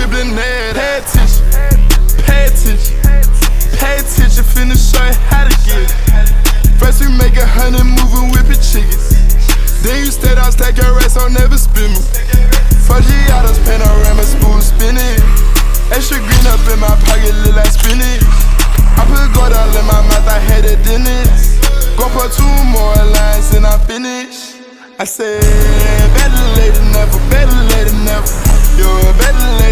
dribbling that. Pay attention, pay attention, pay attention. Finna show you how to get it. First we make 100 moving whipping chickens. Then you stay down, stack your racks, don't never spin me. Forgiatos, panorama, spoon spinning. Extra green up in my pocket, look like spinach. I put gold all in my mouth, I had a dentist. Go for 2 more lines and I finish. I said, better late than never, better late than never. You're better late